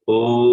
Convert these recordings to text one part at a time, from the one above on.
Om.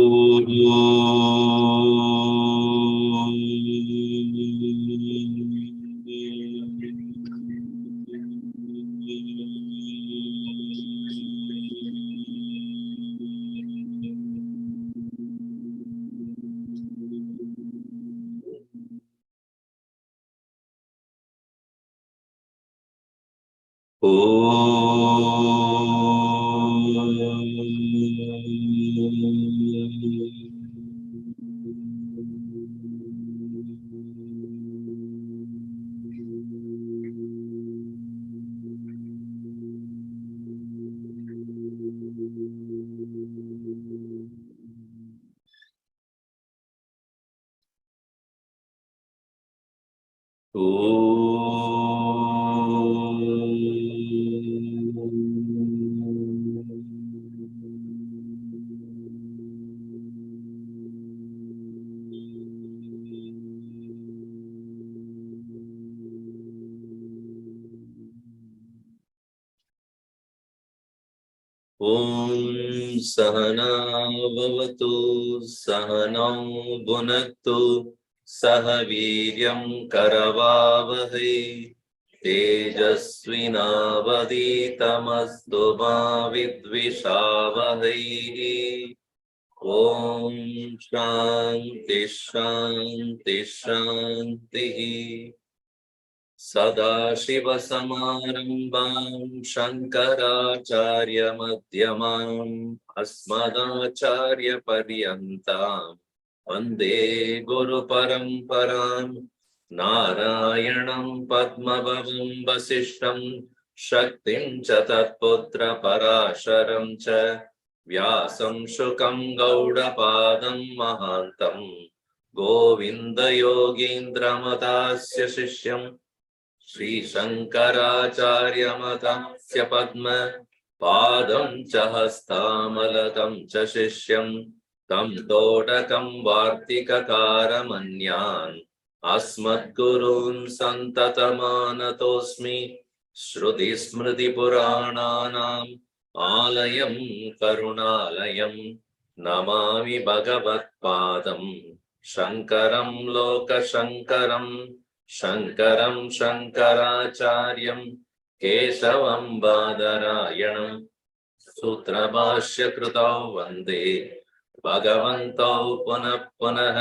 Om Sahana Vavatu Sahanau Bhunaktu Sahaviryam Karavavahai Tejasvinavaditamastu ma vidvishavahai. Om Shanti Shanti Shanti. Sadashivasamarambam Shankaracharya Madhyamam Asmadacharya Paryantam Vande Guru Paramparam Narayanam Padmabhavam Vasishtam Shaktim cha Tatputra Parasharam cha Vyasam Shukam Gaudapadam Mahantam Govinda Yogindra Matasya Shishyam Shri Shankaracharya Matasya Padma Padam cha Hastamalatam cha Shishyam Tam Todakam Vartikakaramanyaan Asmat Gurun Santatamanatosmi Shruti Smriti Purananam Alayam Karunalayam Namami Bhagavat Padam Shankaram Loka Shankaram Shankaram Shankaracharyam Keshavam Badarayanam Sutrabhashya Krutau Vande Bhagavantau Punah Punah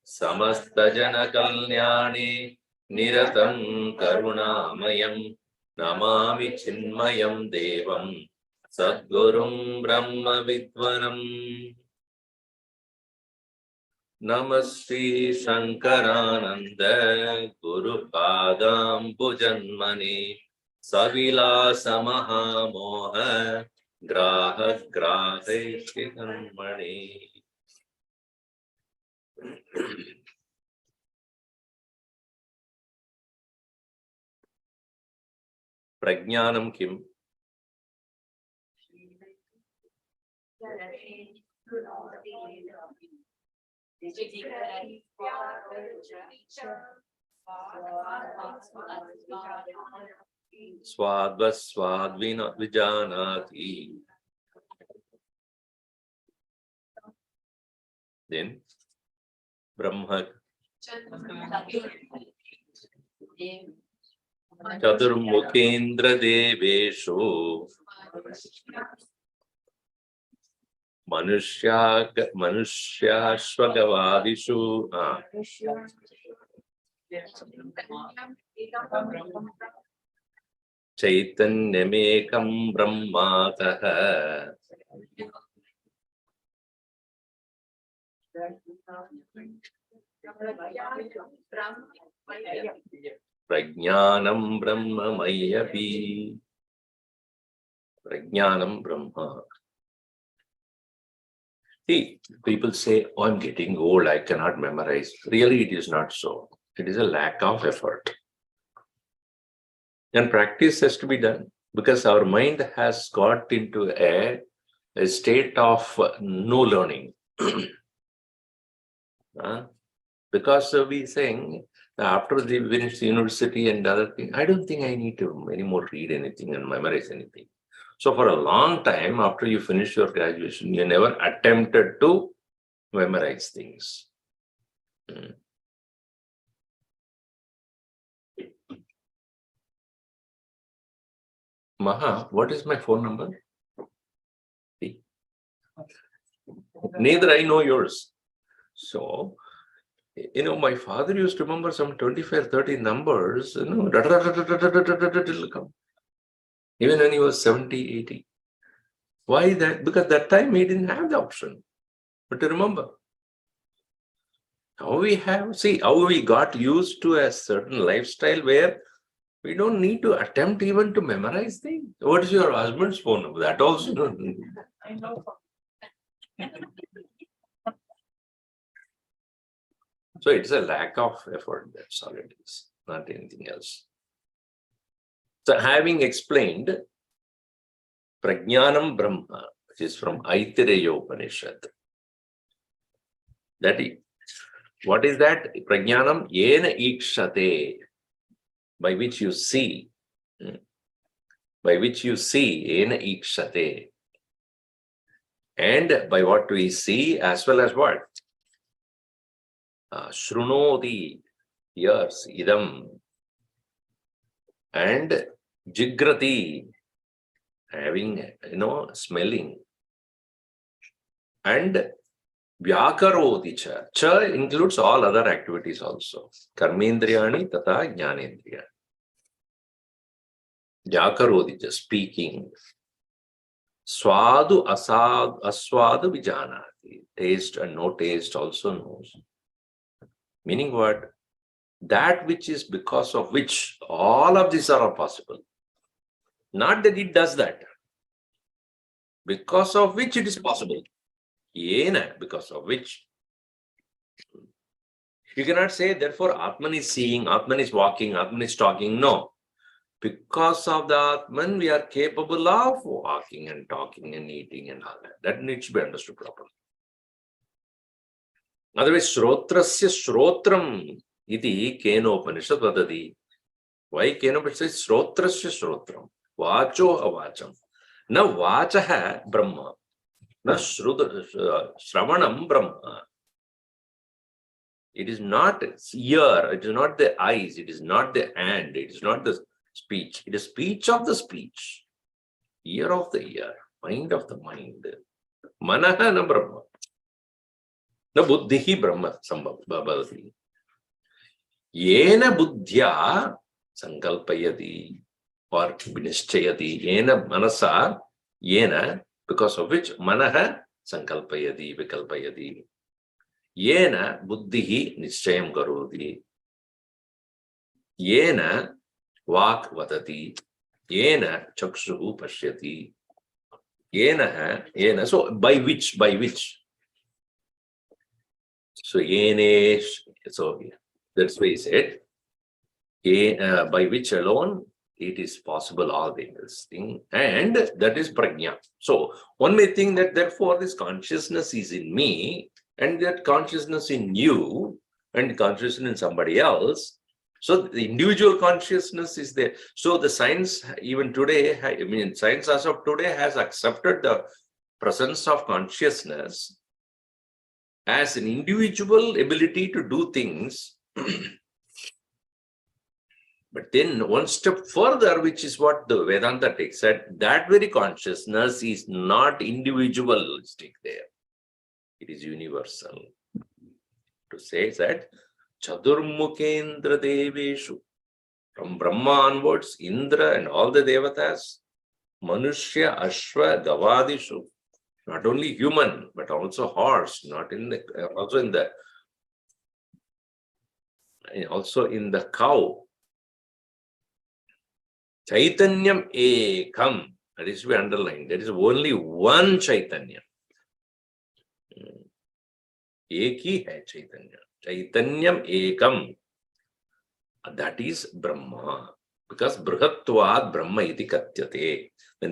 Samasta Jana Kalyani Niratam Karunamayam Namami Chinmayam Devam Sadgurum Brahma Vidvaram. Namaste Shankarananda Guru Padam Pujanmani Savilasa Mahamoha Graha Grahe Shikanmani. Prajnanam Kim? Swadvaswadvina vijanati. Then Brahma Chaturmukhendra Deveshu Manushashvagavadishu Chaitanyamekam Brahmataha Prajnanam Brahma Mayapi. Prajnanam Brahma. See, people say, oh, I'm getting old, I cannot memorize. Really, it is not so. It is a lack of effort. And practice has to be done because our mind has got into a state of no learning. Because we saying after they finish university and other thing, I don't think I need to anymore read anything and memorize anything. So for a long time, after you finish your graduation, you never attempted to memorize things. Maha, what is my phone number? Neither I know yours. So, my father used to remember some 25, 30 numbers, it'll come. Even when he was 70, 80. Why that? Because that time he didn't have the option. But to remember, how we got used to a certain lifestyle where we don't need to attempt even to memorize things. What is your husband's phone number? That also. I know. So it's a lack of effort. That's all it is, not anything else. So having explained Prajnanam Brahma, which is from Aitareya Upanishad. That is, what is that? Prajnanam yena ikshate, by which you see. By which you see, yena ikshate. And by what we see, as well as what? Shrunoti, hears, idam. And jigrati, having, smelling. And vyakaroti cha. Cha includes all other activities also. Karmendriyani tata jnanendriya. Vyakaroti cha, speaking. Swadu aswadu vijanati. Taste and no taste also knows. Meaning what? That which is because of which all of these are possible. Not that it does that. Because of which it is possible. Yena, because of which. You cannot say, therefore, Atman is seeing, Atman is walking, Atman is talking. No. Because of the Atman, we are capable of walking and talking and eating and all that. That needs to be understood properly. Otherwise, Shrotrasya Shrotram iti Kenopanishad vadati. Why Kenopanishad? Shrotrasya Shrotram. Vacho avacham. Na vachaha Brahma. Na Shravanam Brahma. It is not ear, it is not the eyes, it is not the hand, it is not the speech. It is speech of the speech. Ear of the ear, mind of the mind. Manaha na Brahma. Na buddhihi Brahma sambhavati. Yena buddhya sankalpayati or vinishchayati. Yena manasa, yena, because of which manaha sankalpayati, vikalpayati. Yena buddhihi nischayam karoti. Yena vak vadati. Yena chakshuhu pashyati. Yena. So by which? So yenesh. So that's why he said, by which alone it is possible all things. And that is prajna. So one may think that therefore this consciousness is in me, and that consciousness in you, and consciousness in somebody else. So the individual consciousness is there. So the science even today, science as of today has accepted the presence of consciousness as an individual ability to do things. But then one step further, which is what the Vedanta takes, that very consciousness is not individualistic there. It is universal. To say that Chadurmukhendra Deveshu, from Brahma onwards, Indra and all the Devatas, Manushya, Ashwa, Gavadishu, not only human, but also horse, also in the cow. Chaitanyam ekam, that is to be underlined. There is only one Chaitanya. Eki hai Chaitanya. Chaitanyam ekam. That is Brahma. Because Brihatvad Brahma iti katyate. The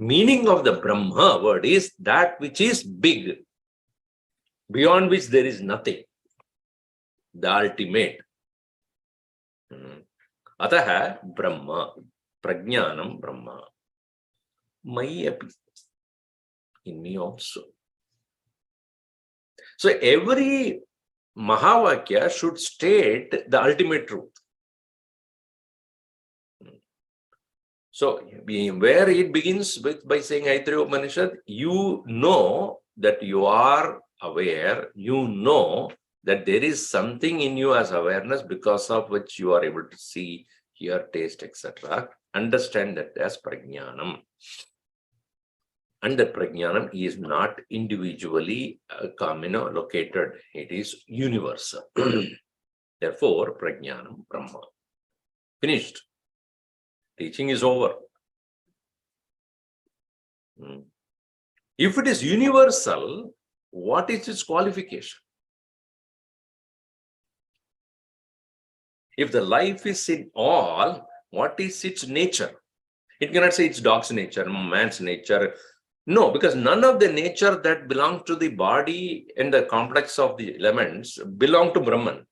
meaning of the Brahma word is that which is big, beyond which there is nothing. The ultimate. Ataha Brahma. Prajnanam Brahma. Mai api. In me also. So every Mahavakya should state the ultimate truth. So where it begins with by saying Aitreya Upanishad, you know that you are aware, you know that there is something in you as awareness because of which you are able to see, hear, taste, etc. Understand that as prajnanam. And that prajnanam is not individually located, it is universal. Therefore, prajnanam Brahma. Finished. Teaching is over. If it is universal, what is its qualification? If the life is in all, what is its nature? It cannot say it's dog's nature, man's nature. No, because none of the nature that belongs to the body and the complex of the elements belong to Brahman.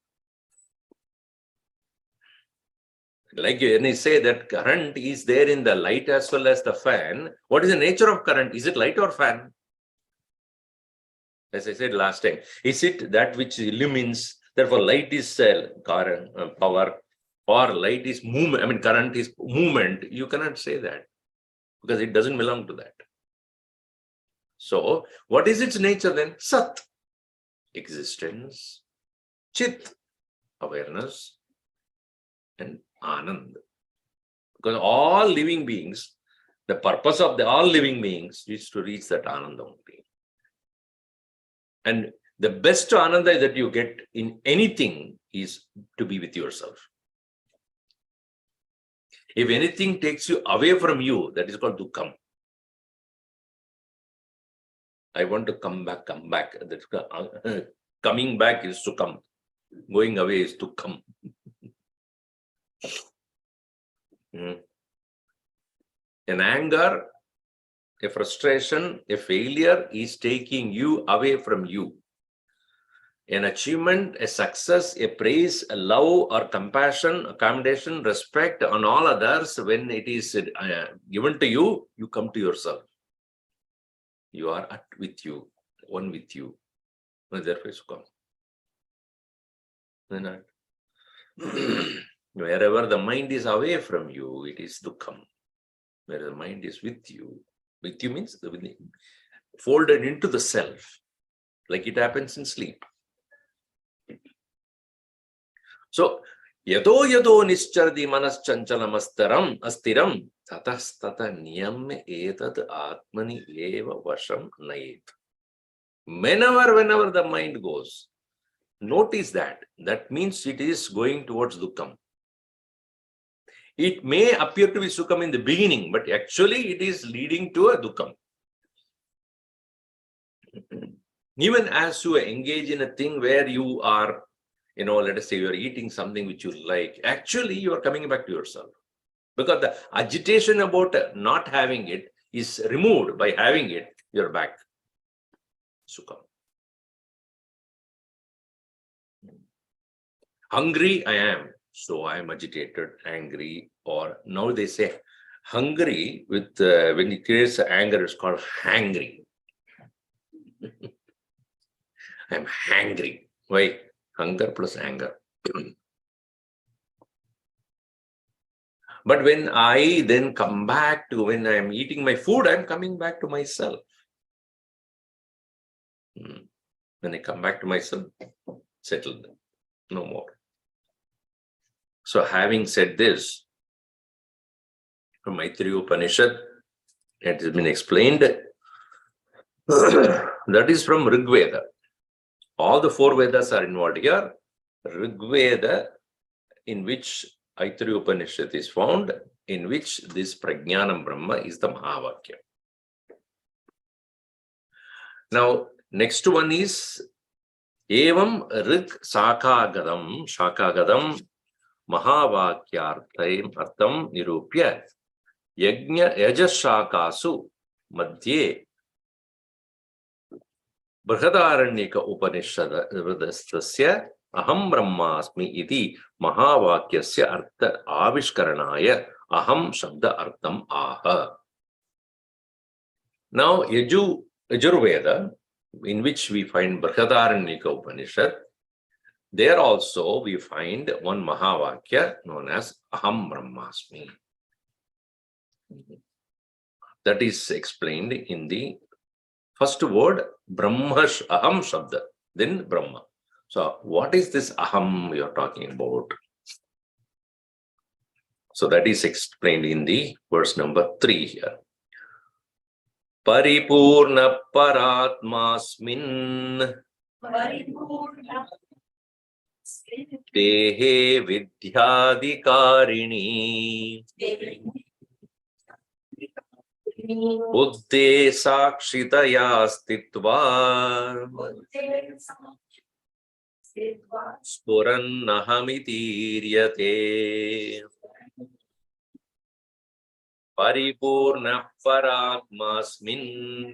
Like when I say that current is there in the light as well as the fan, what is the nature of current? Is it light or fan? As I said last time, is it that which illumines? Therefore, light is current, power, or light is movement. Current is movement. You cannot say that because it doesn't belong to that. So, what is its nature then? Sat, existence, Chit, awareness, and Anand. Because all living beings, the purpose of all living beings is to reach that Ananda only. And the best Ananda that you get in anything is to be with yourself. If anything takes you away from you, that is called dukkham. I want to come back. Coming back is to come. Going away is to come. An anger, a frustration, a failure is taking you away from you. An achievement, a success, a praise, a love or compassion, accommodation, respect on all others, when it is given to you, you come to yourself. You are with you, one with you. Therefore, come. Wherever the mind is away from you, it is dukkham. Where the mind is with you means folded into the self, like it happens in sleep. So, yato nischardi manas chanchalam astiram tatastata niyam etat atmani eva vasham nayet. Whenever the mind goes, notice that. That means it is going towards dukkham. It may appear to be sukham in the beginning, but actually it is leading to a dukkham. Even as you engage in a thing where you are, let us say you are eating something which you like, actually you are coming back to yourself. Because the agitation about not having it is removed by having it, you're back. Sukham. Hungry I am, so I am agitated, angry, or now they say hungry with, when it creates anger, it's called hangry. I'm hangry. Why? Hunger plus anger. But when I then come back to, when I am eating my food, I'm coming back to myself. When I come back to myself, settled, no more. So having said this, from Aitreya Upanishad, it has been explained, that is from Rig Veda. All the 4 Vedas are involved here. Rig Veda, in which Aitreya Upanishad is found, in which this Prajnanam Brahma is the Mahavakya. Now, next one is Evam Rig Shakagadam Mahavakyartham Artham Nirupya Yajna Yajashakasu Madhye Brihadaranyaka Upanishadastasya Aham Brahmasmi iti Mahavakyasya Artha Avishkaranaya Aham Shabda Artham Aha. Now, Yajurveda, in which we find Brihadaranyaka Upanishad, there also we find one Mahavakya known as Aham Brahmasmi. That is explained in the first word, Brahmash Aham Shabda, then Brahma. So, what is this Aham you are talking about? So, that is explained in the verse number 3 here. Paripurna Paratmasmin Dehe Vidyadikarini Buddhe Sakshitaya Stitva Spurannahamitiriyate Paripurna Paratmasmin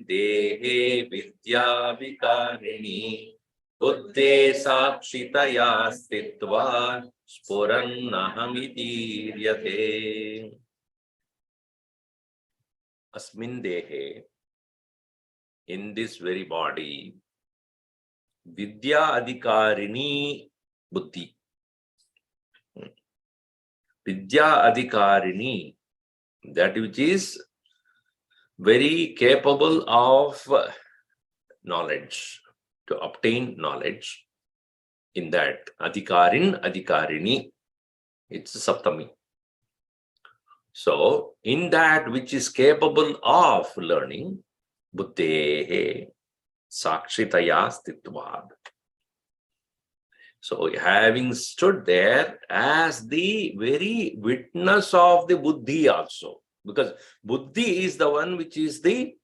Dehe Vidyavikarini Buddhe Sakshitaya Stitva Spurannahamitiriyate. Asmin Dehe, in this very body, Vidya Adhikarini Buddhi. Vidya Adhikarini, that which is very capable of knowledge, to obtain knowledge. In that, Adhikarin, Adhikarini, it's a Saptami. So, in that which is capable of learning, Buddhehe Sakshitaya Stitvad. So, having stood there as the very witness of the Buddhi also, because Buddhi is the one which is the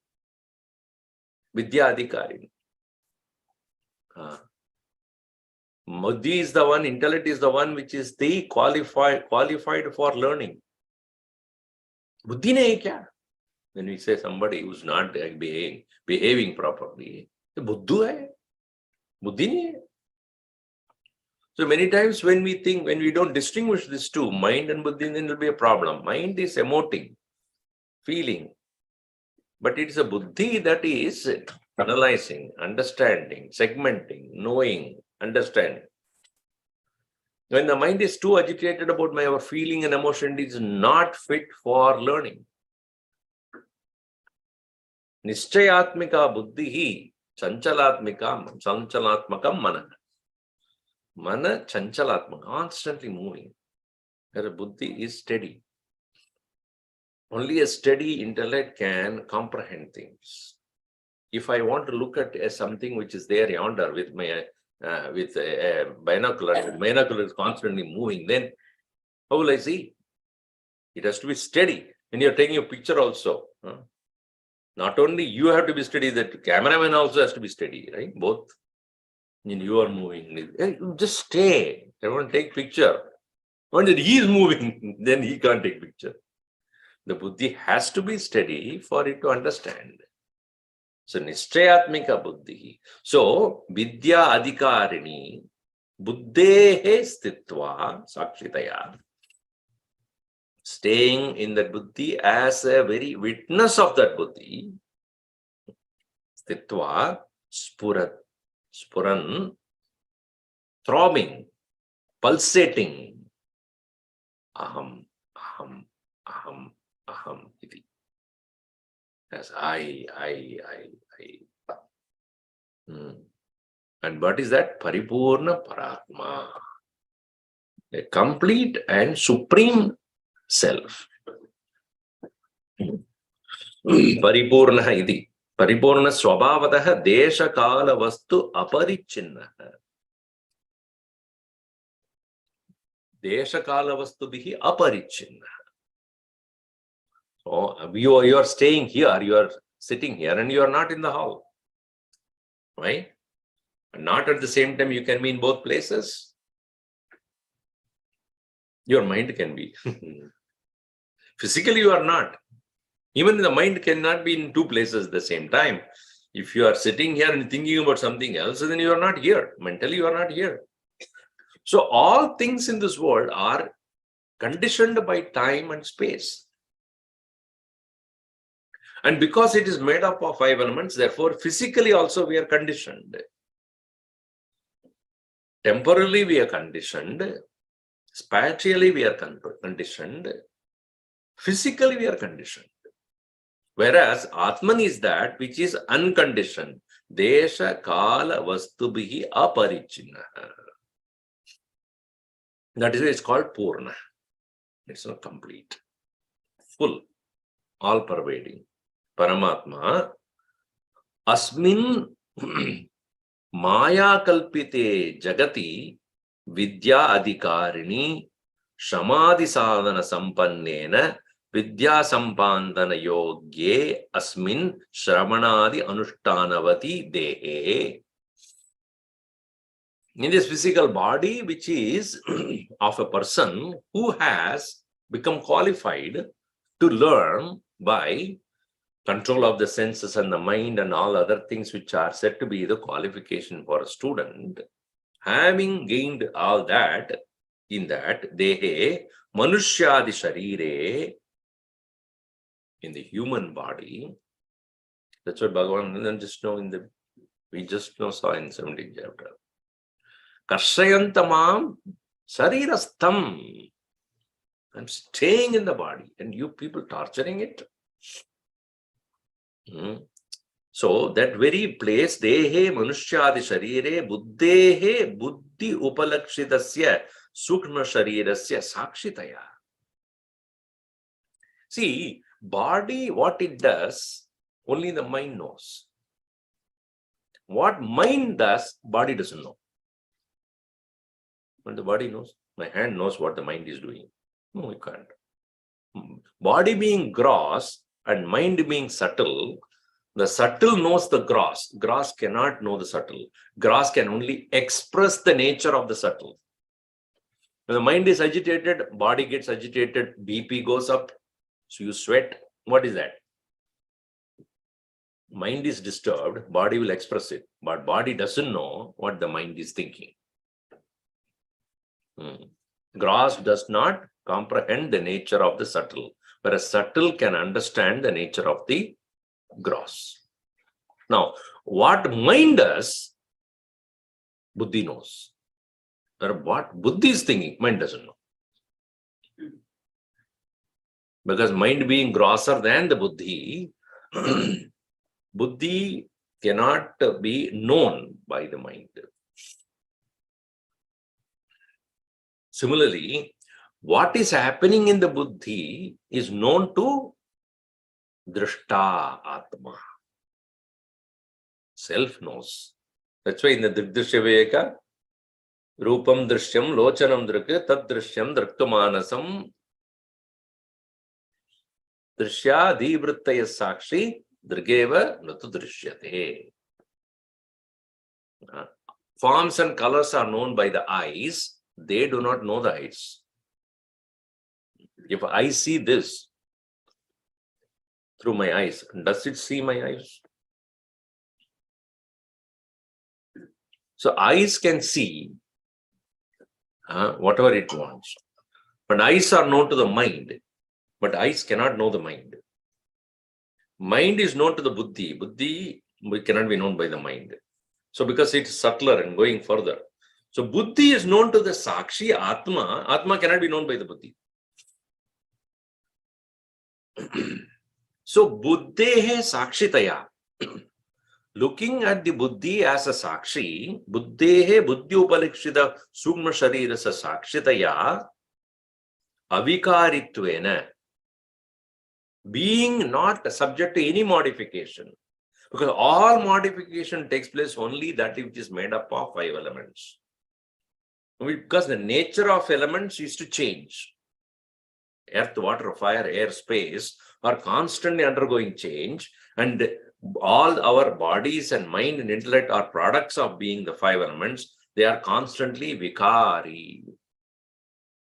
Vidyadhikarini. Buddhi is the one, intellect is the one which is the qualified for learning. Buddhi nahi kya? When we say somebody who's not behaving properly, Buddhu hai. Buddhi nahi hai. So many times when we don't distinguish these two, mind and Buddhi, then there will be a problem. Mind is emoting, feeling. But it is a Buddhi that is analyzing, understanding, segmenting, knowing, understanding. When the mind is too agitated about our feeling and emotion, it is not fit for learning. Nischayatmika buddhihi chanchalatmakam mana. Mana chanchalatmaka, constantly moving. Where buddhi is steady. Only a steady intellect can comprehend things. If I want to look at something which is there yonder with my binocular is constantly moving, then how will I see? It has to be steady. When you're taking a picture also, not only you have to be steady, the cameraman also has to be steady, right? Both. And you are moving. Just stay. I want to take picture. When he is moving, then he can't take picture. The buddhi has to be steady for it to understand. So, Nischayatmika buddhi. So, Vidya Adhikarini, Buddhehe Stitva, Sakshitaya, staying in that buddhi as a very witness of that buddhi, Stitva, Spuran, throbbing, pulsating, Aham, Aham, Aham, Aham, iti. As I. And what is that? Paripurna Paratma. A complete and supreme self. Paripurna iti. Paripurna swabhavataha desha kala vastu aparichinnaha. Desha kala vastu bihi aparichinnaha. So you are staying here, you are sitting here, and you are not in the hall. Right? Not at the same time, you can be in both places. Your mind can be. Physically, you are not. Even the mind cannot be in two places at the same time. If you are sitting here and thinking about something else, then you are not here. Mentally, you are not here. So all things in this world are conditioned by time and space. And because it is made up of 5 elements, therefore physically also we are conditioned. Temporally we are conditioned. Spatially we are conditioned. Physically we are conditioned. Whereas Atman is that which is unconditioned. Desha kala vastubhihi aparichinna. That is why it's called Purna. It's not complete. Full. All pervading. Paramatma asmin Maya kalpite jagati vidya adhikarini shamadhi sadhana sampannena vidya sampandana yogye asmin shramanadi anushtanavati dehe. In this physical body, which is of a person who has become qualified to learn by control of the senses and the mind and all other things which are said to be the qualification for a student, having gained all that, in that, dehe manushyadi sharire, in the human body. That's what Bhagavan just know we just know saw in 17th chapter. Karshayantamam sarirastham. I'm staying in the body and you people torturing it. So that very place, dehe manushyadi sharire buddhehe buddhi upalakshitasya sukshma sharirasya sakshitaya. See, body, what it does, only the mind knows. What mind does, body doesn't know. When the body knows, my hand knows what the mind is doing. No, it can't. Body being gross and mind being subtle, the subtle knows the gross. Gross cannot know the subtle. Gross can only express the nature of the subtle. When the mind is agitated, body gets agitated, BP goes up, so you sweat. What is that? Mind is disturbed, body will express it, but body doesn't know what the mind is thinking. Gross does not comprehend the nature of the subtle, whereas subtle can understand the nature of the gross. Now, what mind does, buddhi knows. Or what buddhi is thinking, mind doesn't know. Because mind being grosser than the buddhi, buddhi cannot be known by the mind. Similarly, what is happening in the buddhi is known to drishta atma. Self knows. That's why in the Drisya Viveka, Rupam Drishyam Lochanam Drik Tad Drishyam Draktumanasam Drishya Divrittaya Sakshi Drigeva Natu Drishyate. Forms and colors are known by the eyes. They do not know the eyes. If I see this through my eyes, does it see my eyes? So eyes can see whatever it wants. But eyes are known to the mind. But eyes cannot know the mind. Mind is known to the buddhi. Buddhi cannot be known by the mind. So because it's subtler and going further. So buddhi is known to the sakshi, atma. Atma cannot be known by the buddhi. So buddhehe sakshitaya. Looking at the buddhi as a sakshi, buddhehe buddhi upalikshita sukma sharirasa sakshitaya avikaritvena, being not subject to any modification. Because all modification takes place only that which is made up of 5 elements. Because the nature of elements is to change. Earth, water, fire, air, space are constantly undergoing change, and all our bodies and mind and intellect are products of being the 5 elements. They are constantly vikari.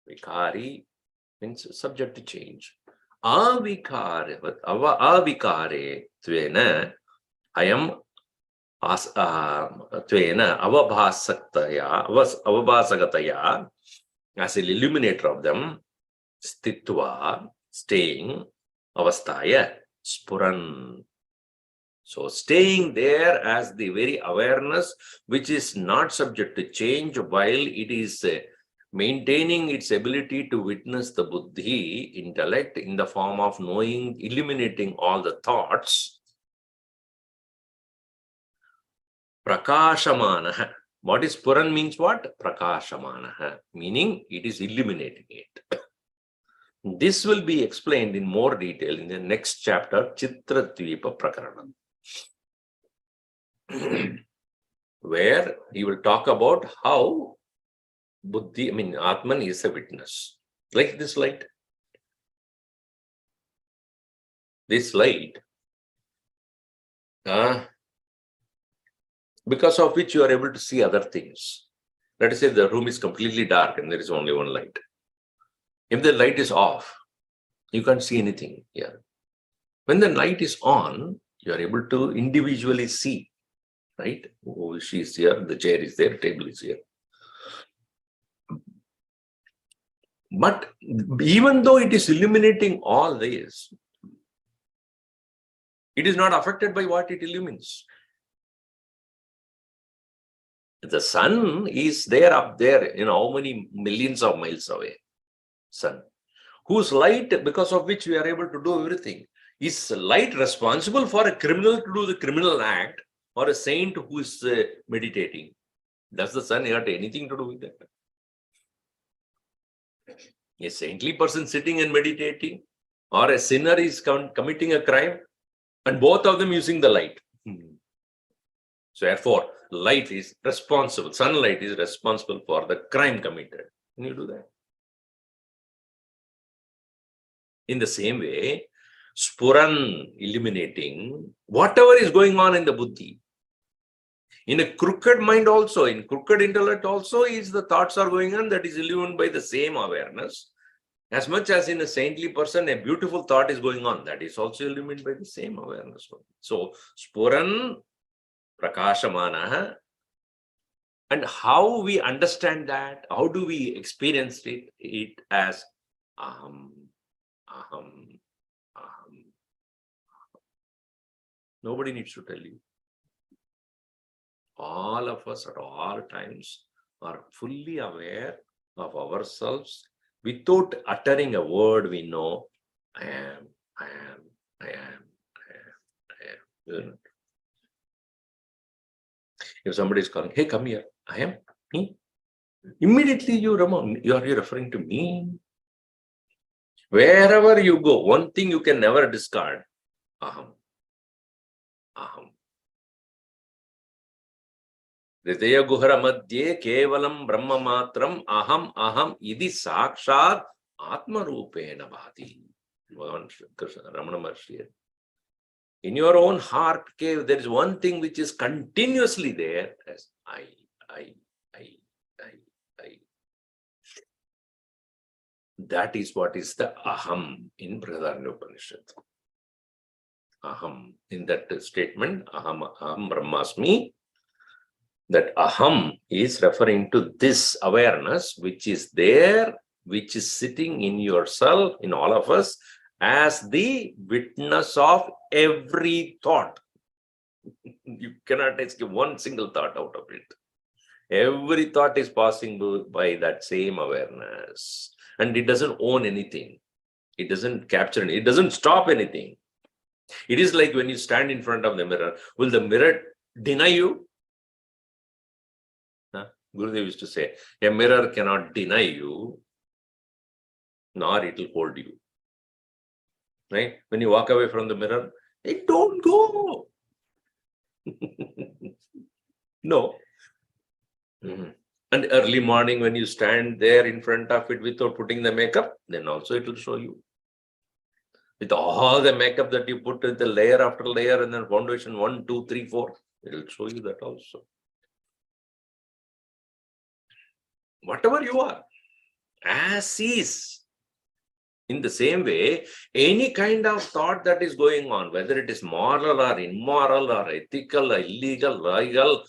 Vikari means subject to change. Avikare tvena ayam tvena avabhasagataya, as an illuminator of them, stitva, staying, avastaya, Spuran. So staying there as the very awareness which is not subject to change while it is maintaining its ability to witness the buddhi, intellect, in the form of knowing, eliminating all the thoughts. Prakashamanaha. What is Puran means what? Prakashamanaha. Meaning it is illuminating it. This will be explained in more detail in the next chapter, Chitradvipa Prakaranam, where he will talk about how Buddhi, Atman is a witness. Like this light. This light, because of which you are able to see other things. Let us say the room is completely dark and there is only one light. If the light is off, you can't see anything here. When the light is on, you are able to individually see, right? Oh, she is here, the chair is there, table is here. But even though it is illuminating all this, it is not affected by what it illumines. The sun is there up there, how many millions of miles away. Sun, whose light, because of which we are able to do everything. Is light responsible for a criminal to do the criminal act or a saint who is meditating? Does the sun have anything to do with that? A saintly person sitting and meditating, or a sinner is committing a crime, and both of them using the light. So therefore, light is responsible, sunlight is responsible for the crime committed. Can you do that? In the same way, Spuran, illuminating whatever is going on in the buddhi. In a crooked mind also, in crooked intellect also, is the thoughts are going on, that is illumined by the same awareness. As much as in a saintly person, a beautiful thought is going on, that is also illumined by the same awareness. So, Spuran, Prakashamanaha. And how we understand that, how do we experience it as aham, aham, aham. Nobody needs to tell you. All of us at all times are fully aware of ourselves. Without uttering a word, we know, I am, I am, I am, I am, I am. If somebody is calling, hey, come here, I am me. Immediately you remember, you are referring to me. Wherever you go, one thing you can never discard, aham, aham. Hridaya Guhara Madhye Kevalam Brahma Matram Aham Aham Idi Sakshat Atma Rupena Bhati. Ramana Maharshi. In your own heart cave, there is one thing which is continuously there as I. That is what is the aham in Brihadaranyupanishad. Aham, in that statement, aham brahmasmi, that aham is referring to this awareness which is there, which is sitting in yourself, in all of us, as the witness of every thought. You cannot escape one single thought out of it. Every thought is passing by that same awareness. And it doesn't own anything. It doesn't capture anything. It doesn't stop anything. It is like when you stand in front of the mirror. Will the mirror deny you? Gurudev used to say, a mirror cannot deny you, nor it will hold you. Right? When you walk away from the mirror, it don't go. No. And early morning when you stand there in front of it without putting the makeup, then also it will show you. With all the makeup that you put with the layer after layer and then foundation 1, 2, 3, 4, it will show you that also. Whatever you are, as is. In the same way, any kind of thought that is going on, whether it is moral or immoral or ethical or illegal, legal,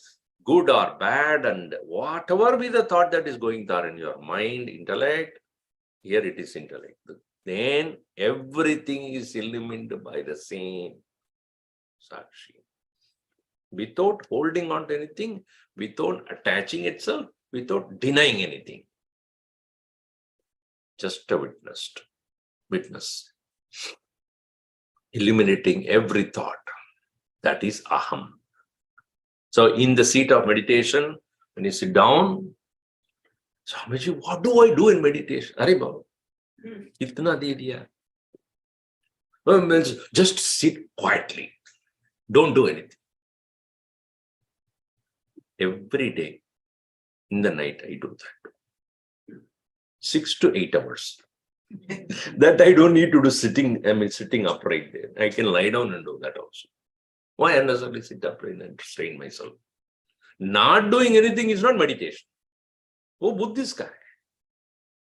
good or bad, and whatever be the thought that is going there in your mind, intellect, here it is intellect. then everything is illumined by the same Sakshi. Without holding on to anything, without attaching itself, without denying anything. Just a witness. Illuminating every thought. That is aham. So in the seat of meditation, when you sit down, Swamiji, what do I do in meditation? Arey Baba, itna de diya. Well, means just sit quietly. Don't do anything. Every day, in the night, I do that. 6 to 8 hours. That I don't need to do sitting upright there. I can lie down and do that also. Why unnecessarily sit upright and strain myself? Not doing anything is not meditation. Oh, Buddhist guy.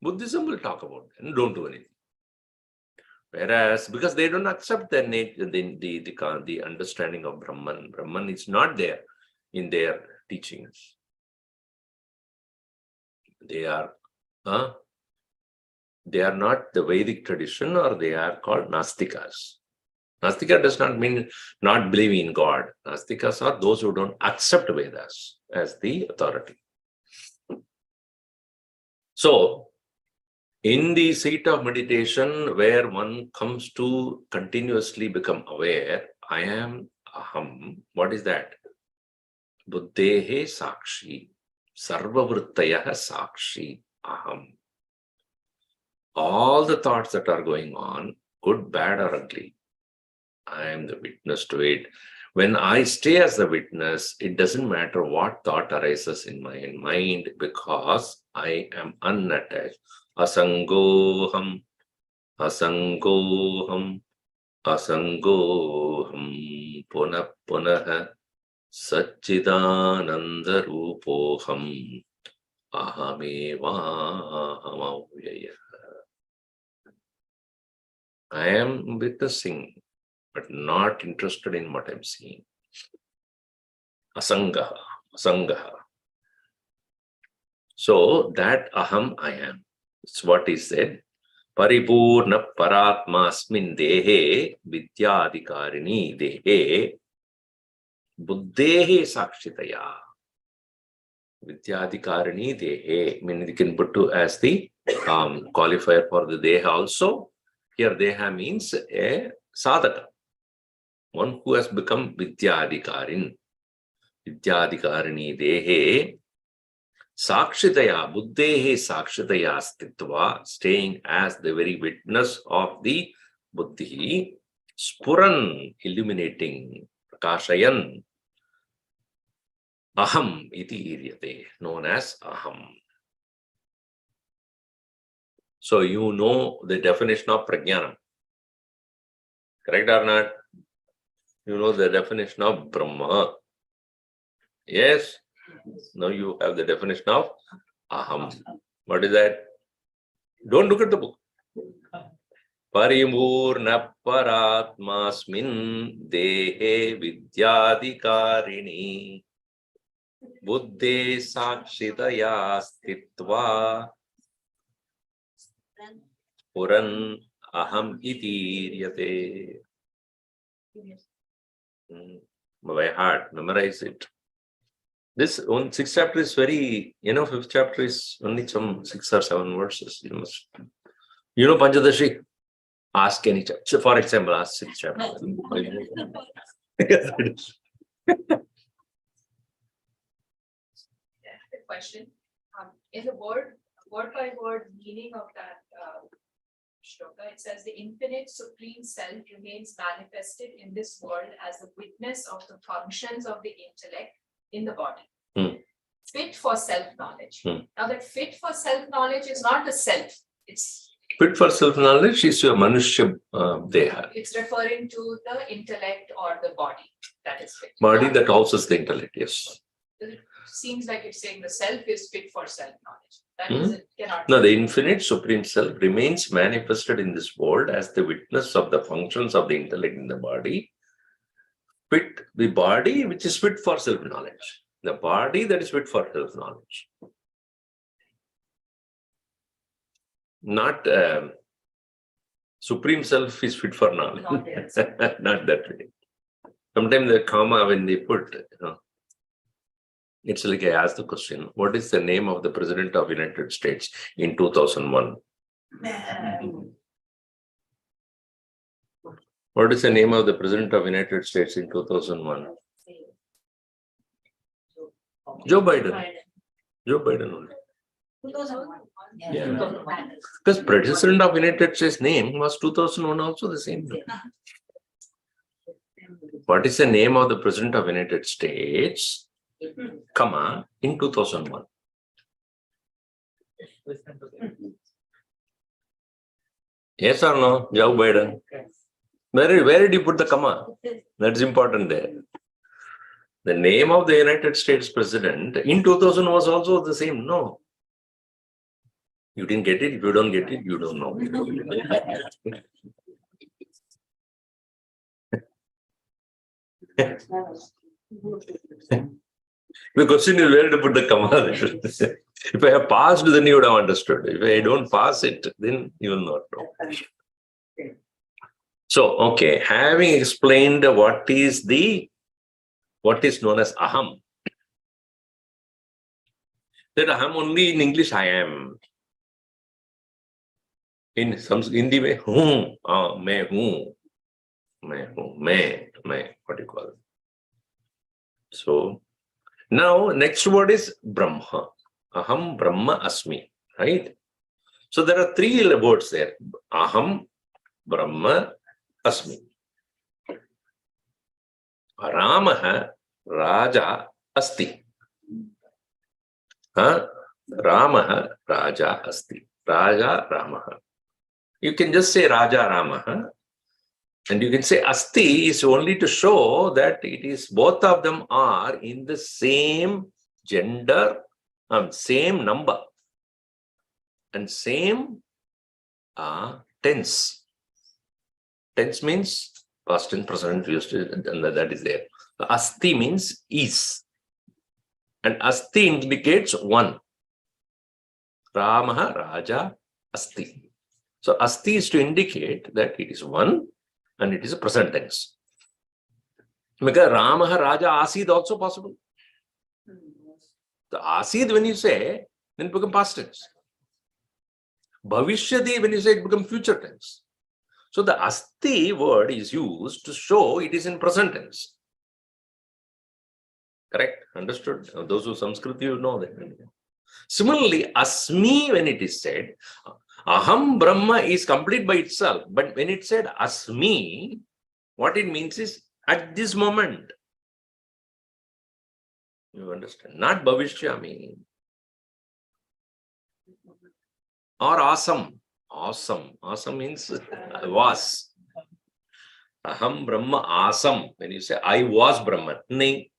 Buddhism will talk about that and don't do anything. Whereas, because they don't accept the understanding of Brahman. Brahman is not there in their teachings. They are not the Vedic tradition, or they are called Nastikas. Nastika does not mean not believing in God. Nastikas are those who don't accept Vedas as the authority. So, in the seat of meditation, where one comes to continuously become aware, I am aham. What is that? Buddhehe sakshi, sarvavrittayaha sakshi, aham. All the thoughts that are going on, good, bad, or ugly, I am the witness to it. When I stay as the witness, it doesn't matter what thought arises in my mind, because I am unattached. Asangoham, asangoham, asangoham, punah punah, satchidananda rupoham, ahameva ahamayaya. I am witnessing, but not interested in what I'm seeing. Asangaha. So that aham I am. It's what is said. Paripurna paratmasmin dehe vidyadhikarini dehe buddhehe sakshitaya. Vidyadhikarini dehe. I mean, you can put to as the qualifier for the deha also. Here deha means a sadhaka. One who has become vidyadhikarin. Vidyadhikarini dehe sakshitaya, buddhehe sakshitaya stitva, staying as the very witness of the buddhi, spuran, illuminating, prakashayan, aham iti iryate, known as aham. So you know the definition of prajnanam. Correct or not? You know the definition of Brahma. Yes? Now you have the definition of aham. What is that? Don't look at the book. Parimurna paratmasmin dehe vidyadhikarini buddhe sakshitaya stitva puran aham iti iryate. By heart, memorize it. This one 6th chapter is very, 5th chapter is only some 6 or 7 verses. You must, Panchadashi, ask any chapter. So for example, ask 6th chapter. I have a question. In the word by word meaning of that shloka, it says the infinite supreme self remains manifested in this world as the witness of the functions of the intellect in the body. Fit for self-knowledge. Now that fit for self-knowledge is not the self. It's fit for self-knowledge is your manushya deha. It's referring to the intellect or the body that is fit. Body that houses the intellect, yes. It seems like it's saying the self is fit for self-knowledge. That is, it cannot. No, the infinite supreme self remains manifested in this world as the witness of the functions of the intellect in the body. Fit the body which is fit for self-knowledge. The body that is fit for self-knowledge. Not Supreme Self is fit for none. Not there. Not that way. Sometimes the comma when they put, it's like I asked the question, what is the name of the President of United States in 2001? What is the name of the President of United States in 2001? Joe Biden. Joe Biden only. 2001. Yeah. 2001. Because President of United States name was 2001 also the same. What is the name of the President of United States, comma, in 2001? Yes or no, Joe Biden? Where did you put the comma? That's important there. The name of the United States President in 2000 was also the same. No. You didn't get it. If you don't get it, you don't know. The question is where to put the comma. If I have passed, then you would have understood. If I don't pass it, then you will not know. So, okay, having explained what is known as aham. That aham only in English I am. In some Hindi mein main hu, what do you call it? So now next word is Brahma. Aham Brahma Asmi, right? So there are three words there. Aham Brahma Asmi. Ramaha Raja Asti. Ramaha Raja Asti. Raja Ramaha. You can just say Raja Ramaha. And you can say Asti is only to show that it is both of them are in the same gender, same number, and same tense. Tense means past and present used to, and that is there. Asti means is. And Asti indicates one. Ramaha Raja Asti. So Asti is to indicate that it is one and it is a present tense. Because Ramaha Raja Asid also possible. The Asid when you say, then it becomes past tense. Bhavishyati when you say, it becomes future tense. So the Asti word is used to show it is in present tense. Correct? Understood? Those who Sanskrit, you know that. Similarly, Asmi when it is said, Aham Brahma is complete by itself. But when it said Asmi, what it means is at this moment. You understand? Not Bhavishyami. Or awesome. Awesome. Awesome means was. Aham Brahma awesome. When you say I was Brahman. Nahi.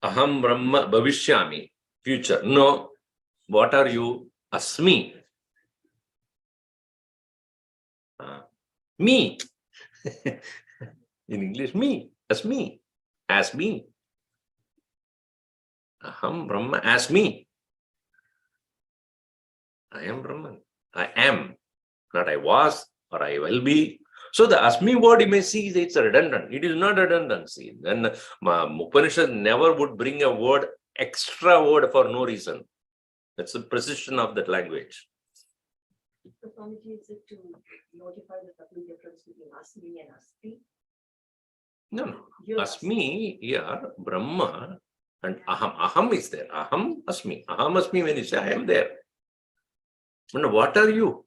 Aham Brahma Bhavishyami. Future. No. What are you? Asmi. Me. In English, me. As me. As me. Aham Brahma as me. I am Brahman. I am. Not I was or I will be. So the Asmi word you may see it's redundant. It is not redundancy. Then Upanishad never would bring a word, extra word for no reason. That's the precision of that language. So, Swamiji, is it to notify the subtle difference between Asmi and Asti? No. Here, Asmi here, Brahma and Aham. Aham is there. Aham Asmi. Aham Asmi when you say I am there. And what are you?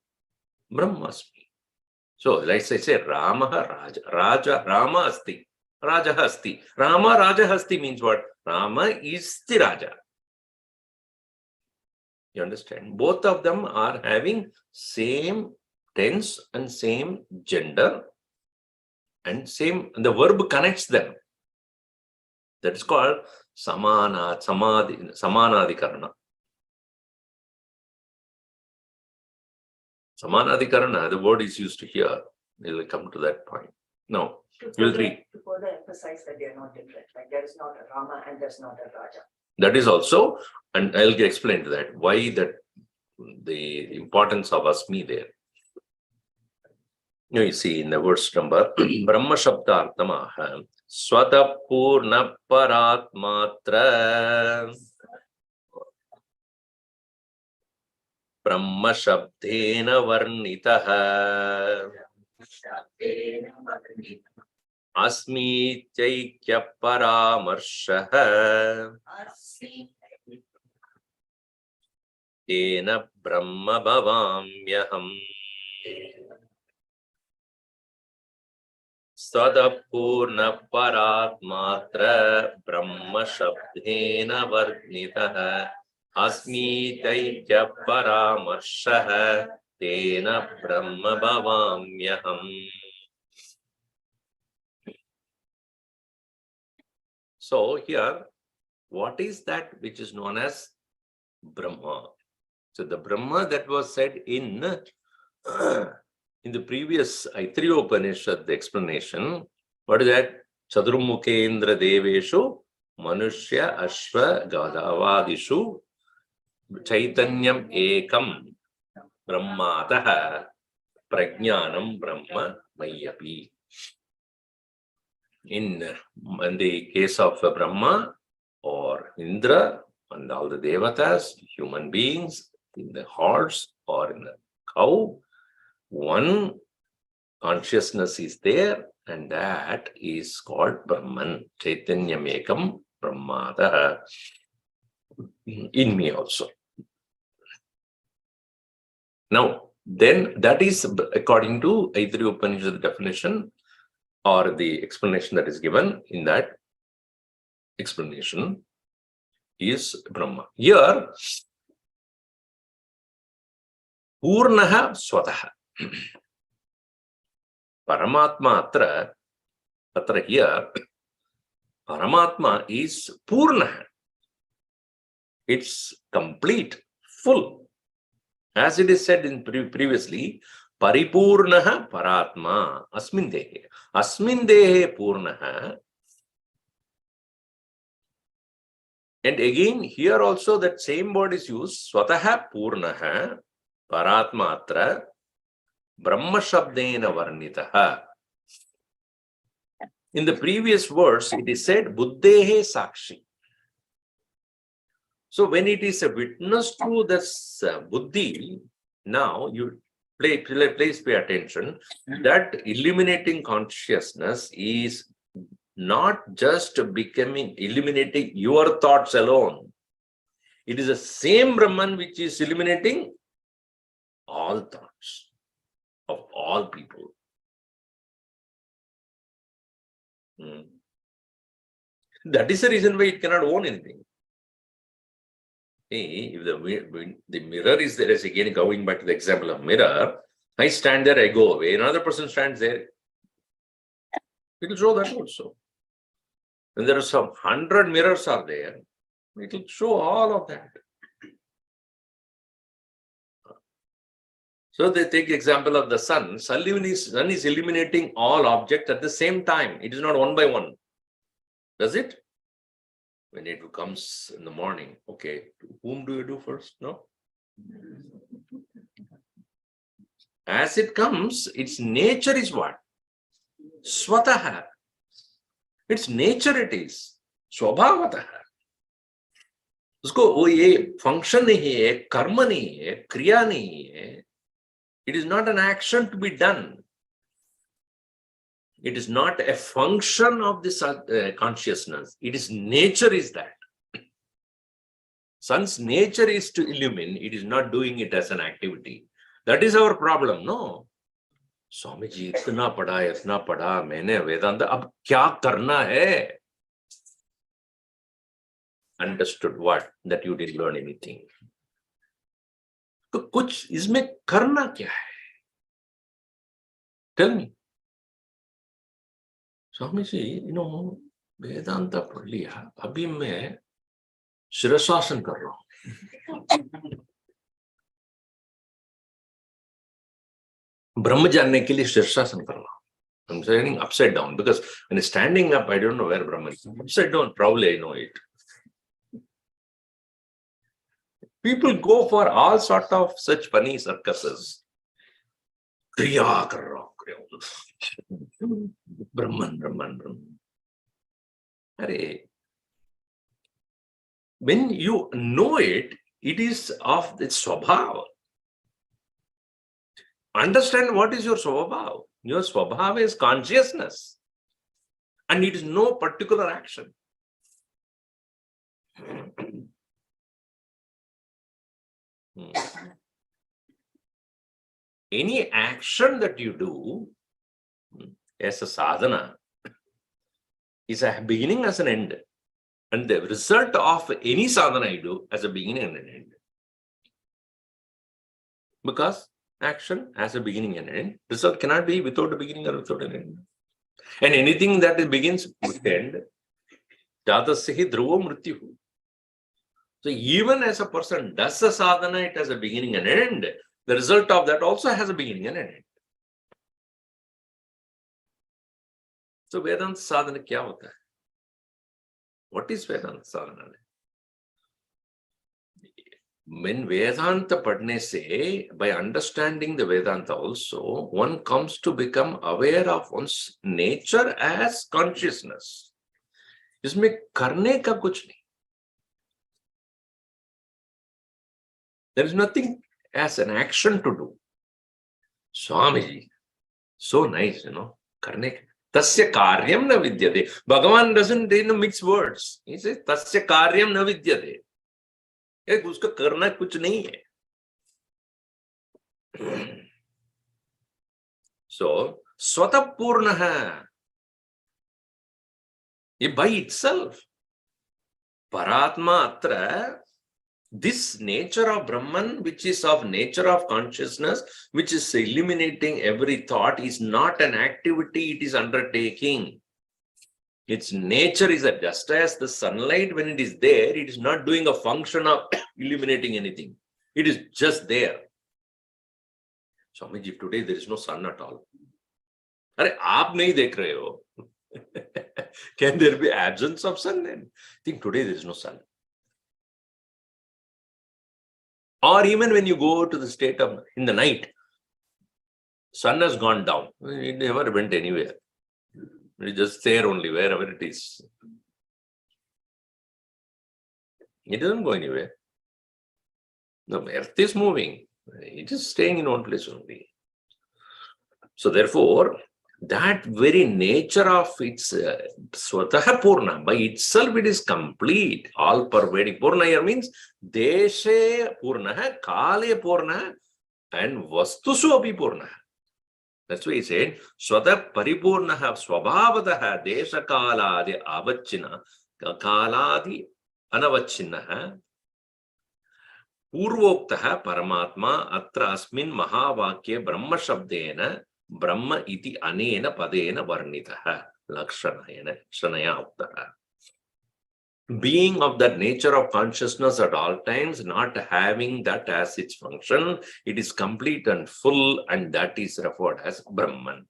Brahma Asmi. So let's say Rama Raja Rama Asti. Raja Asti. Rama Raja Asti means what? Rama is the Raja. You understand? Both of them are having same tense and same gender and same, the verb connects them. That is called Samanadikarana. Samanadikarana, the word is used here. We will come to that point. Now, we'll read. To further emphasize that they are not different. Like there is not a Rama and there's not a Raja. That is also, and I'll explain to that, why that the importance of Asmi there. You see in the verse number Brahma Shabda Arthamaha Swata Purna Paratmatra Brahma Shabdena Varnitaha Asmi Chaikya Paramarshaha Tena Brahma Bhavamyaham Sadapurna Paratmatra Brahma Shabdena Varnitaha Asmi Chaikya Paramarshaha Tena Brahma Bhavamyaham. So here, what is that which is known as Brahma? So the Brahma that was said in the previous Aitriya Upanishad, the explanation, what is that? Chadurmukhendra Deveshu Manushya Ashva Gadavadishu Chaitanyam Ekam Brahmataha Prajnanam Brahma Mayapi. In the case of Brahma or Indra and all the devatas, human beings, in the horse or in the cow, one consciousness is there, and that is called Brahman. Chaitanyam Ekam Brahmataha. In me also. Now, then that is according to Aitriya Upanishad definition, or the explanation that is given in that explanation is Brahma. Here, Purnaha Swataha. Paramatma atra here, Paramatma is Purnaha. It's complete, full. As it is said in previously, Paripurnaha Paratma Asmin Dehe. Asmin Dehe Purnaha. And again, here also that same word is used, Swataha Purnaha Paratmatra Brahma Shabdena Varnitaha. In the previous verse, it is said Buddhehe Sakshi. So when it is a witness to this Buddhi, now you please pay attention that illuminating consciousness is not just eliminating your thoughts alone. It is the same Brahman which is eliminating all thoughts of all people. That is the reason why it cannot own anything. If the mirror is there, as again going back to the example of mirror, I stand there, I go away, another person stands there. It will show that also. When there are some 100 mirrors are there, it will show all of that. So they take the example of the sun. Sun is illuminating all objects at the same time. It is not one by one. Does it? When it comes in the morning, okay, to whom do you do first? No? As it comes, its nature is what? Swataha. Its nature it is. Swabhavataha. उसको वो ये function नहीं है, कर्म नहीं है, क्रिया नहीं है. It is not an action to be done. It is not a function of this consciousness. It is nature is that. Sun's nature is to illumine. It is not doing it as an activity. That is our problem, no? Swami ji इतना पढ़ा मैंने वेदांत अब क्या करना है? Understood what? That you didn't learn anything. तो कुछ इसमें करना क्या है? Tell me. स्वामी जी, वेदांत पढ़ लिया, अभी मैं शिरस्वासन कर रहा हूं. ब्रह्म जानने के लिए शीर्षासन कर रहा हूं. I'm standing upside down because when standing up, I don't know where Brahman is. Upside down, probably I know it. People go for all sort of such funny circuses. क्रिया कर रहा हूं, Brahman, Brahman, Brahman. Arey, when you know it, it is of its swabhava. Understand what is your swabhava. Your swabhava is consciousness. And it is no particular action. Any action that you do as a sadhana is a beginning as an end. And the result of any sadhana you do as a beginning and an end. Because action has a beginning and an end. Result cannot be without a beginning or without an end. And anything that begins with end, jatasya dhruvo mrityuhu. So even as a person does a sadhana, it has a beginning and end. The result of that also has a beginning and an end. So Vedanta sadhana kya hota hai? What is Vedanta sadhana? When Vedanta padne se, by understanding the Vedanta also, one comes to become aware of one's nature as consciousness. इसमें करने का कुछ नहीं. There is nothing as an action to do. Swamiji, so nice, karne. Tasya karyam na vidyate. Bhagavan doesn't mix words. He says, Tasya karyam na vidyate. उसका करना कुछ नहीं है. So, स्वतः पूर्ण है. ये by itself. Paratma atra, this nature of Brahman, which is of nature of consciousness, which is eliminating every thought, is not an activity, it is undertaking. Its nature is that just as the sunlight, when it is there, it is not doing a function of illuminating anything. It is just there. Swamiji, today there is no sun at all. Arey, aap nahi dekh rahe ho. Can there be absence of sun then? I think today there is no sun. Or even when you go to the state of, in the night, sun has gone down. It never went anywhere. It is just there only, wherever it is. It doesn't go anywhere. The earth is moving. It is staying in one place only. So therefore, that very nature of its swataha purna, by itself it is complete, all pervading. Purna here means deshe purna, kale purna, and vastusu api purna. That's why he said, Swata paripurnaha swabhavataha desha kaladi avachina kaladi anavachinaha purvoktaha paramatma atra asmin mahavakya brahma shabdena brahma iti anena padena varnitaha lakshanayana shanaya uktaha. Being of that nature of consciousness at all times, not having that as its function, it is complete and full, and that is referred as Brahman.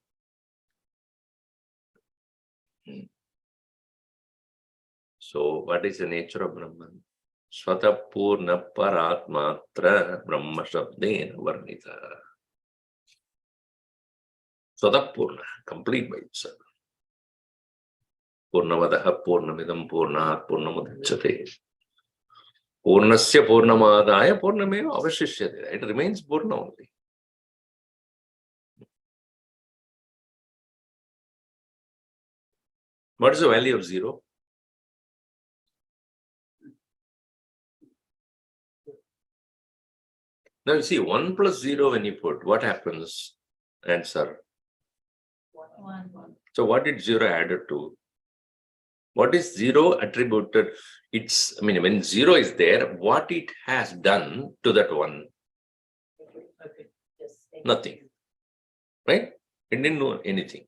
So, what is the nature of Brahman? Swata purna paratmatra brahma shabdena varnita. Swata purna, complete by itself. Purnavadaha purnamidam purnat purnamudachyate. Purnasya purnamadaya purnameva avashishyate. It remains purna only. What is the value of 0? Now you see 1 plus 0 when you put, what happens? Answer. 1. So what did 0 added to? What is 0 attributed? It's, when 0 is there, what it has done to that 1? Nothing. Right? It didn't know anything.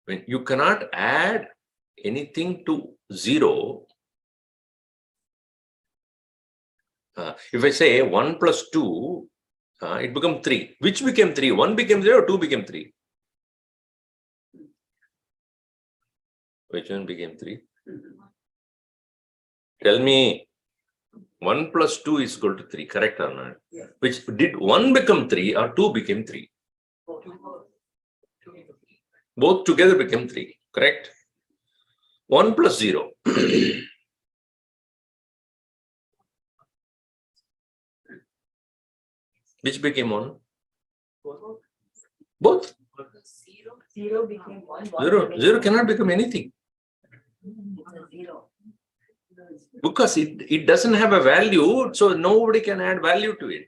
When you cannot add anything to 0, if I say 1 plus 2, it becomes 3. Which became 3? 1 became 0 or 2 became 3? Which one became 3? Tell me, 1 plus 2 is equal to 3, correct or not? Yeah. Which did 1 become 3 or 2 became 3? Both together became 3, correct? 1 plus 0. Which became 1? Both. Zero became one. 0 cannot become anything. It's a zero. Because it doesn't have a value, so nobody can add value to it.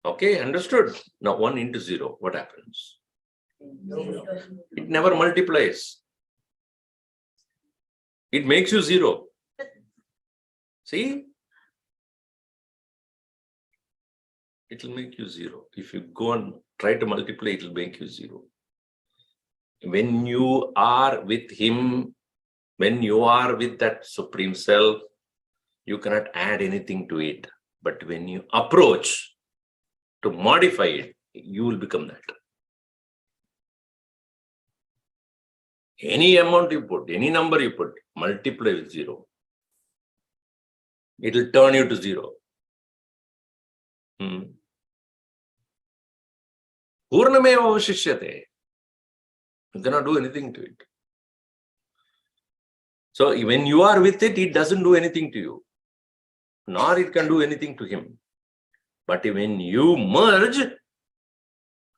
Okay, understood? Now 1 into 0, what happens? It never multiplies. It makes you 0. See? It will make you 0. If you go and try to multiply, it will make you 0. When you are with him, when you are with that Supreme Self, you cannot add anything to it. But when you approach to modify it, you will become that. Any amount you put, any number you put, multiply with 0. It will turn you to 0. Purnameva avashishyate. You cannot do anything to it. So when you are with it, it doesn't do anything to you, nor it can do anything to him. But when you merge,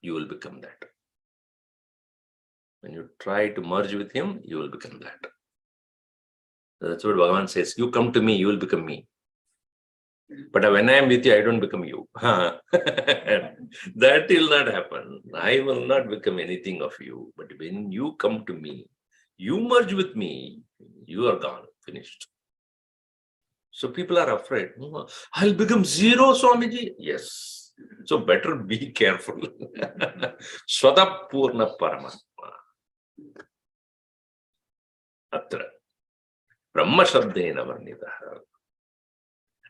you will become that. When you try to merge with him, you will become that. That's what Bhagavan says. You come to me, you will become me. But when I am with you, I don't become you. That will not happen. I will not become anything of you. But when you come to me, you merge with me, you are gone, finished. So people are afraid. I'll become 0, Swamiji. Yes. So better be careful. Swata Purna Paramatma. Atra. Brahma Shabdena Varnitaha.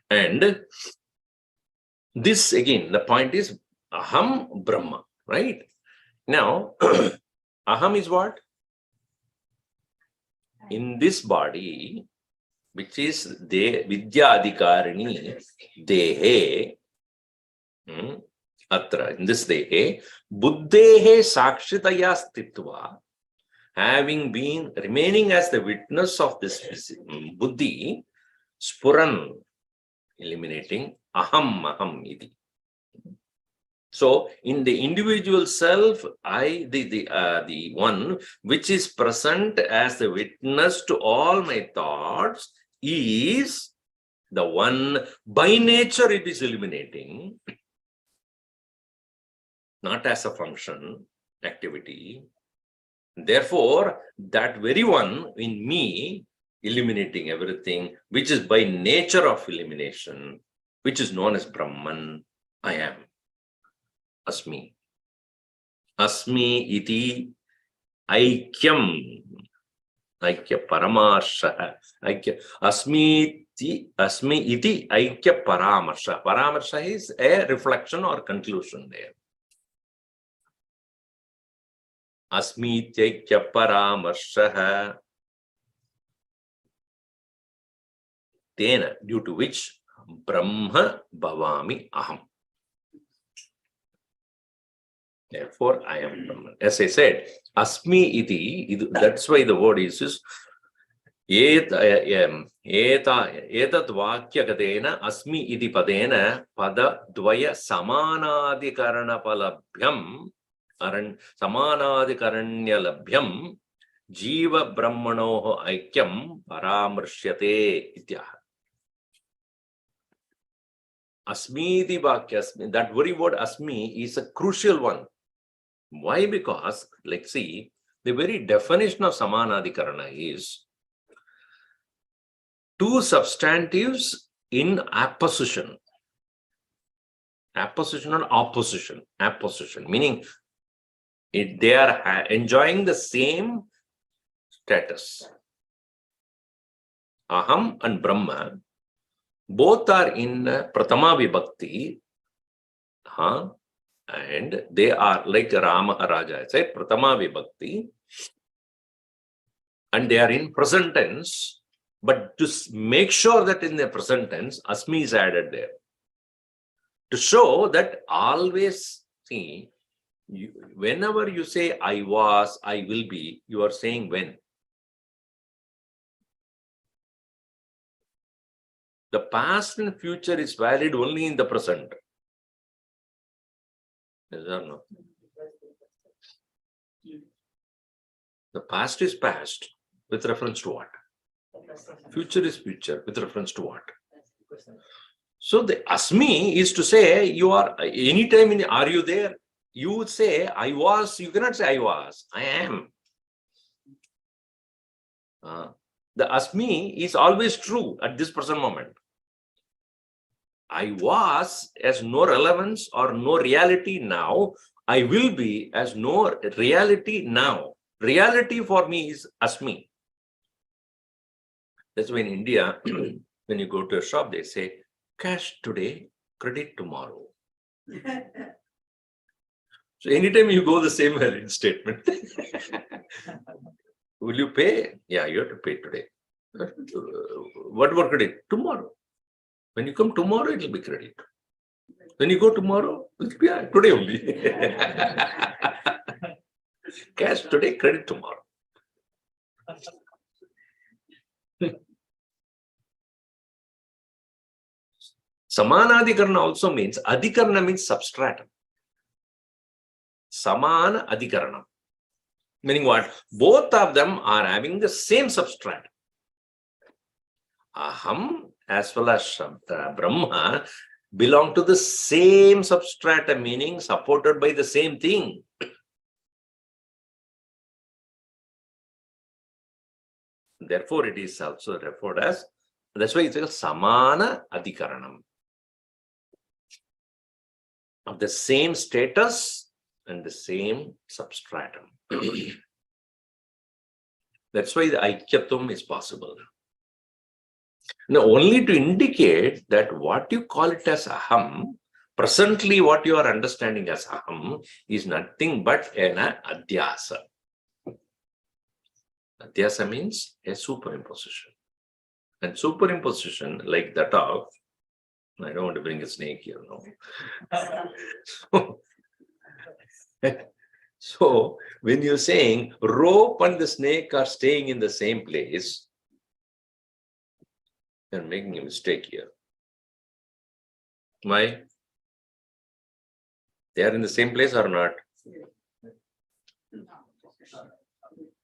And this again, the point is Aham Brahma, right? Now, Aham is what? In this body, which is Vidya Adhikarini Dehe, Atra, in this Dehe, Buddhehe Sakshitaya Stitva, having been remaining as the witness of this Buddhi, Spuran, eliminating aham iti. So in the individual self, I, the one which is present as the witness to all my thoughts, is the one by nature it is eliminating, not as a function, activity. Therefore, that very one in me, eliminating everything, which is by nature of elimination, which is known as Brahman, I am. Asmi. Asmi iti aikyam. Aikya paramarsha. Aikya. Asmi iti aikya paramarsha. Paramarsha is a reflection or conclusion there. Asmi aikya paramarsha. Tena, due to which Brahma bhavami aham. Therefore, I am Brahman. As I said, Asmi iti, that's why the word is etat vakya asmi iti padena pada dvaya samanadikarana palabhyam samanadikaranya labhyam jiva brahmanoho aikyam paramrshyate ityaha. Asmiti Vakya, that very word Asmi is a crucial one. Why? Because, let's see, the very definition of Samanadikarana is two substantives in apposition. Apposition or opposition. Apposition, meaning they are enjoying the same status. Aham and Brahma both are in Pratama Vibhakti, and they are like Rama Raja said, Pratama Vibhakti, and they are in present tense, but to make sure that in the present tense, Asmi is added there. To show that always, see, Whenever you say I was, I will be, you are saying when. The past and future is valid only in the present. Yes or no? The past is past with reference to what? Future is future with reference to what? So the asmi is to say you are anytime in are you there? You would say I was, you cannot say I was, I am. The asmi is always true at this present moment. I was has no relevance or no reality now. I will be has no reality now. Reality for me is asmi. That's why in India, when you go to a shop, they say, cash today, credit tomorrow. So anytime you go the same valid statement. Will you pay? Yeah, you have to pay today. What about credit? Tomorrow. When you come tomorrow, it will be credit. When you go tomorrow, it will be today only. Cash today, credit tomorrow. Samanadikarana also means, Adhikarana means substratum. Samana Adhikarana. Meaning what? Both of them are having the same substratum. Aham as well as Brahma belong to the same substratum, meaning supported by the same thing. Therefore, it is also referred as, that's why it's called Samana Adhikaranam. Of the same status and the same substratum. That's why the Aikyatum is possible. Now, only to indicate that what you call it as Aham, presently what you are understanding as Aham is nothing but an Adhyasa. Adhyasa means a superimposition. And superimposition like that of, I don't want to bring a snake here, no. So when you're saying rope and the snake are staying in the same place, you're making a mistake here. Why? They are in the same place or not?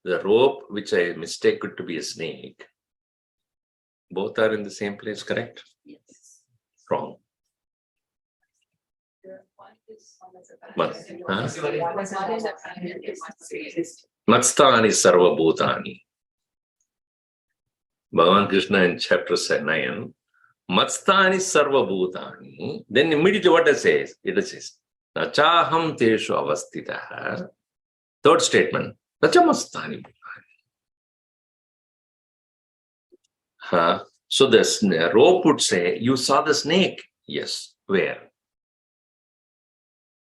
The rope, which I mistook to be a snake, both are in the same place, correct? Yes. Wrong. Matstani Sarva Bhutani. Bhagavan Krishna in chapter 9, Matstani Sarva Bhutani. Then immediately what it says? It says, Nachaham Teshu Avastitaha. Third statement, Nachamastani Bhutani. So the rope would say, you saw the snake? Yes. Where?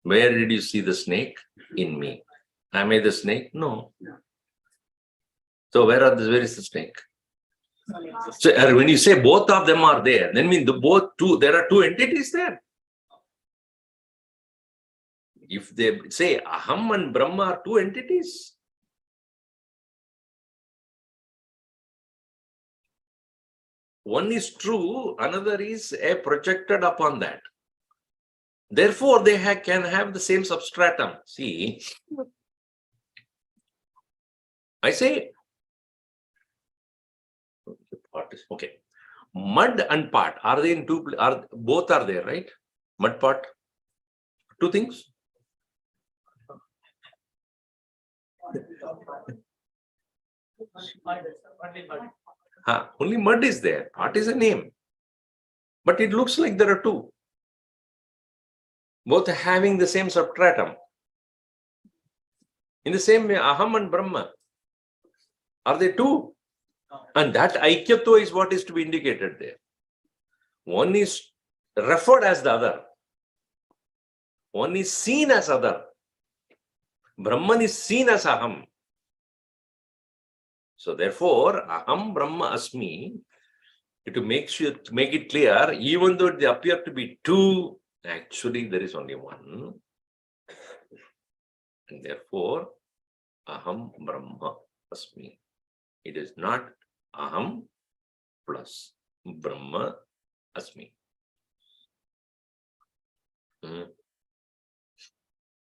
Where did you see the snake? In me. Am I the snake? No. So where is the snake? So when you say both of them are there, then mean there are two entities there. If they say Aham and Brahma are two entities, one is true, another is projected upon that. Therefore, they can have the same substratum. See, I say, okay, mud and pot, are they in two, both are there, right? Mud pot, two things. Only mud is there, pot is a name. But it looks like there are two. Both having the same substratum. In the same way, Aham and Brahma, are they two? And that Aikyatva is what is to be indicated there. One is referred as the other. One is seen as other. Brahman is seen as Aham. So therefore, Aham Brahma Asmi, to make it clear, even though they appear to be two, actually there is only one. And therefore, aham Brahma asmi. It is not aham plus Brahma asmi.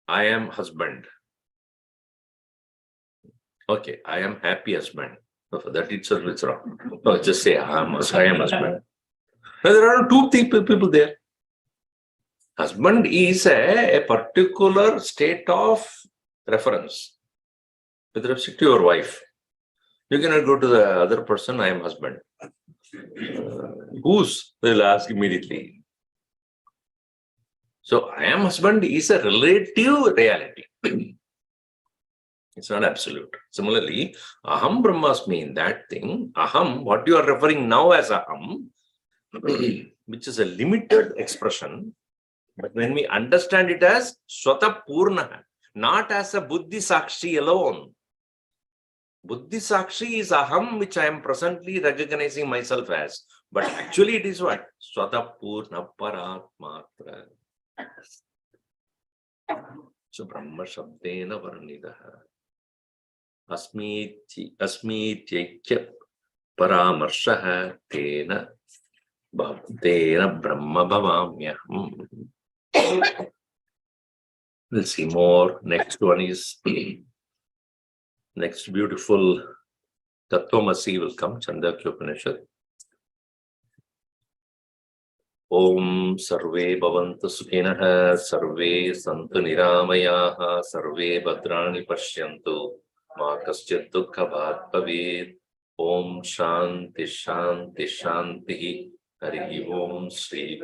I am husband. Okay, I am happy husband. No, for that itself is wrong. No, just say I am husband. Now, there are two people there. Husband is a particular state of reference with respect to your wife. You cannot go to the other person, I am husband. Whose? They'll ask immediately. So, I am husband is a relative reality. It's not absolute. Similarly, aham brahmasmi in that thing, aham, what you are referring now as aham, which is a limited expression, but when we understand it as swata purna, not as a buddhi sakshi alone. Buddhi sakshi is aham, which I am presently recognizing myself as, but actually it is what? Swata purna paratmatra. So Brahma Shabdena Varnidaha. Asmityekya Paramarshaha Tena Brahma Bhavamyaham. We'll see more. Next one is next beautiful Tattvamasi will come, Chandakya Upanishad. Om Sarve Bhavantu Sukhinah, Sarve Santu Niramayaha, Sarve Bhadrani Pashyantu, Ma Kaschid Dukkha Bhat Bhavet. Om Shanti Shanti Shanti. Hari Om Shri